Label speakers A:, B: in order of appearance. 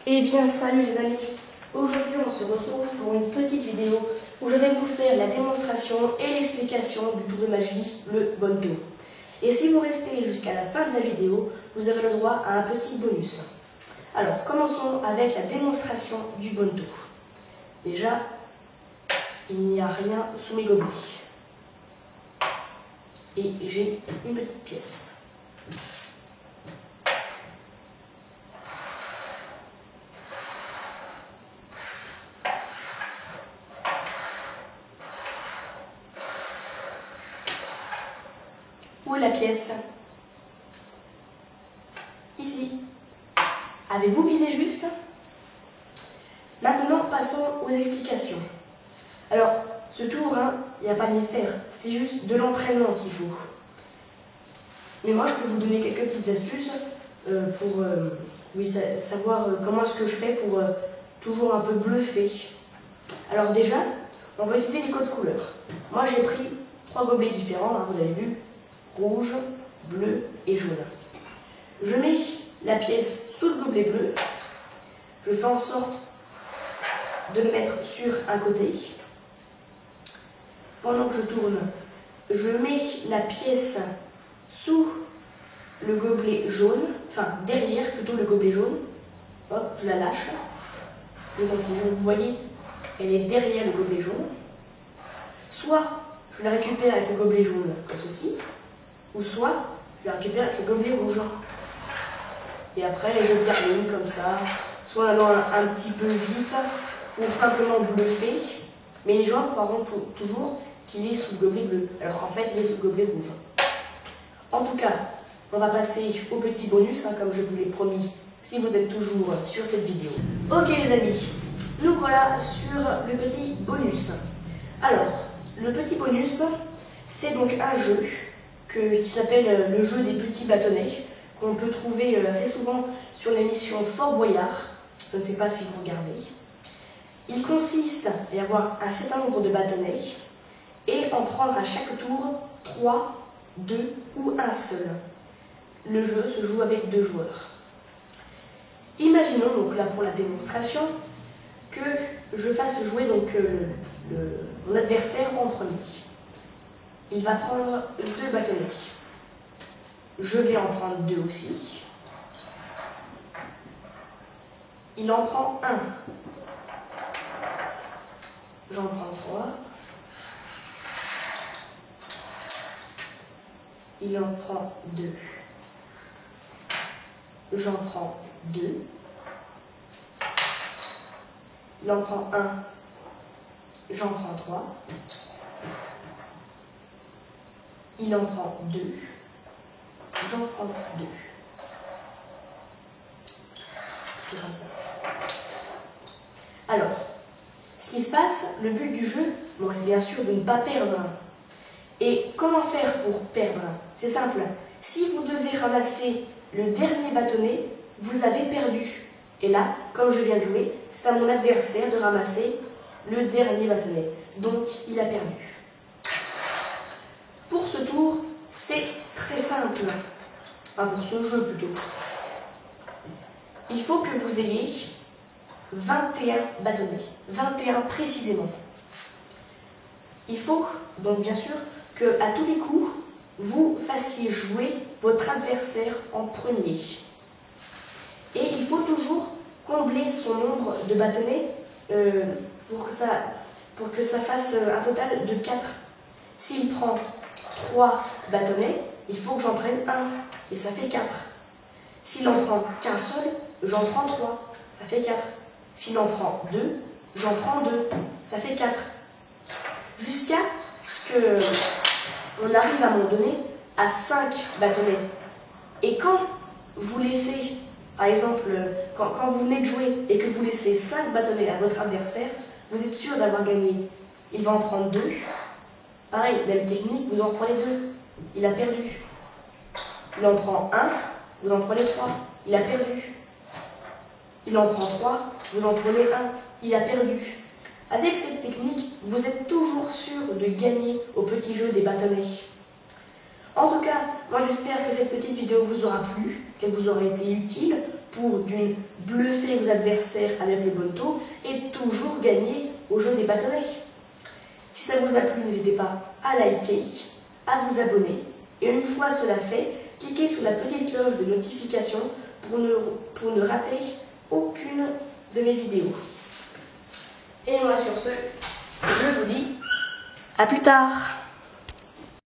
A: Eh bien salut les amis, aujourd'hui on se retrouve pour une petite vidéo où je vais vous faire la démonstration et l'explication du tour de magie, le Bonto. Et si vous restez jusqu'à la fin de la vidéo, vous avez le droit à un petit bonus. Alors commençons avec la démonstration du Bonto. Déjà, il n'y a rien sous mes gobelets. Et j'ai une petite pièce. Où est la pièce? Ici. Avez-vous visé juste? Maintenant, passons aux explications. Alors, ce tour, il n'y a pas de mystère. C'est juste de l'entraînement qu'il faut. Mais moi, je peux vous donner quelques petites astuces pour savoir comment est-ce que je fais pour toujours un peu bluffer. Alors déjà, on va utiliser les codes couleurs. Moi, j'ai pris 3 gobelets différents, vous avez vu. Rouge, bleu et jaune. Je mets la pièce sous le gobelet bleu. Je fais en sorte de le mettre sur un côté. Pendant que je tourne, je mets la pièce sous le gobelet jaune, enfin derrière plutôt le gobelet jaune. Hop, je la lâche. Je continue. Vous voyez, elle est derrière le gobelet jaune. Soit je la récupère avec le gobelet jaune comme ceci, ou soit je la récupère avec le gobelet rouge. Et après, je termine comme ça, soit en allant un petit peu vite, pour simplement bluffer, mais les gens croiront toujours qu'il est sous le gobelet bleu, alors qu'en fait, il est sous le gobelet rouge. En tout cas, on va passer au petit bonus, comme je vous l'ai promis, si vous êtes toujours sur cette vidéo. Ok les amis, nous voilà sur le petit bonus. Alors, le petit bonus, c'est donc un jeu qui s'appelle le jeu des petits bâtonnets, qu'on peut trouver assez souvent sur l'émission Fort Boyard. Je ne sais pas si vous regardez. Il consiste à y avoir un certain nombre de bâtonnets et en prendre à chaque tour 3, 2 ou un seul. Le jeu se joue avec 2 joueurs. Imaginons donc là pour la démonstration que je fasse jouer donc mon adversaire en premier. Il va prendre 2 bâtonnets. Je vais en prendre 2 aussi. Il en prend 1. J'en prends 3. Il en prend 2. J'en prends 2. Il en prend 1. J'en prends 3. Il en prend 2. J'en prends 2. C'est comme ça. Alors, ce qui se passe, le but du jeu, c'est bien sûr de ne pas perdre. Et comment faire pour perdre? C'est simple. Si vous devez ramasser le dernier bâtonnet, vous avez perdu. Et là, comme je viens de jouer, c'est à mon adversaire de ramasser le dernier bâtonnet. Donc, il a perdu. Pour ce tour, c'est très simple. Enfin, pour ce jeu plutôt. Il faut que vous ayez 21 bâtonnets. 21 précisément. Il faut donc bien sûr qu'à tous les coups, vous fassiez jouer votre adversaire en premier. Et il faut toujours combler son nombre de bâtonnets pour que ça fasse un total de 4. S'il prend 3 bâtonnets, il faut que j'en prenne 1, et ça fait 4. S'il en prend qu'un seul, j'en prends 3, ça fait 4. S'il en prend 2, j'en prends 2, ça fait 4. Jusqu'à ce qu'on arrive à un moment donné à 5 bâtonnets. Et quand vous laissez, par exemple, quand vous venez de jouer et que vous laissez 5 bâtonnets à votre adversaire, vous êtes sûr d'avoir gagné. Il va en prendre 2. Pareil, même technique, vous en prenez 2. Il a perdu. Il en prend 1, vous en prenez 3. Il a perdu. Il en prend 3, vous en prenez 1. Il a perdu. Avec cette technique, vous êtes toujours sûr de gagner au petit jeu des bâtonnets. En tout cas, moi j'espère que cette petite vidéo vous aura plu, qu'elle vous aura été utile pour d'une bluffer vos adversaires avec les bonnes taux et toujours gagner au jeu des bâtonnets. Si ça vous a plu, n'hésitez pas à liker, à vous abonner et une fois cela fait, cliquez sur la petite cloche de notification pour ne rater aucune de mes vidéos. Et moi sur ce, je vous dis à plus tard.